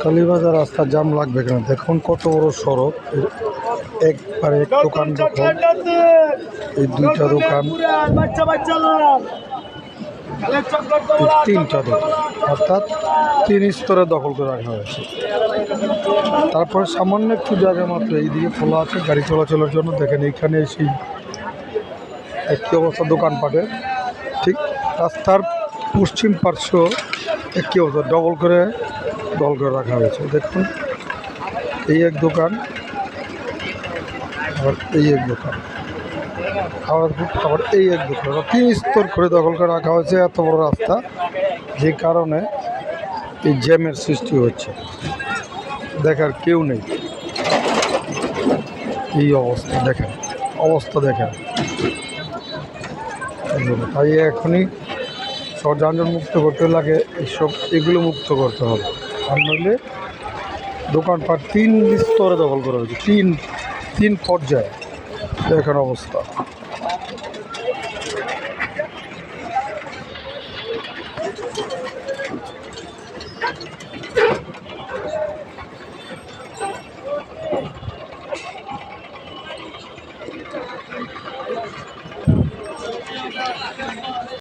কালীবাজার রাস্তা জাম লাগবে কেন? দেখুন কত বড় সড়ক, একবারে এক দোকান দখল, এই দুইটা দোকান, এই তিনটা দোকান, অর্থাৎ 3 স্তরে দখল করে রাখা হয়েছে। তারপরে সামান্য একটু জায়গা মাত্র এইদিকে খোলা আছে গাড়ি চলাচলের জন্য। দেখেন এইখানে সেই একই অবস্থা দোকানপাটের, ঠিক রাস্তার পশ্চিম পার্শ্ব একই অবস্থা, দখল করে রাখা হয়েছে। দেখুন এই এক দোকান, আবার এই এক দোকান, আবার এই এক দোকান, 3 স্তর করে দখল করে রাখা হয়েছে। এত বড় রাস্তা, যে কারণে এই জ্যামের সৃষ্টি হচ্ছে, দেখার কেউ নেই। এই অবস্থা দেখেন, তাই এখনই সব যানজট মুক্ত করতে লাগে, এগুলো মুক্ত করতে হবে। আর নইলে দোকানপাট 3 স্তরে দখল করা হয়েছে, তিন পর্যায়ে। দেখেন অবস্থা।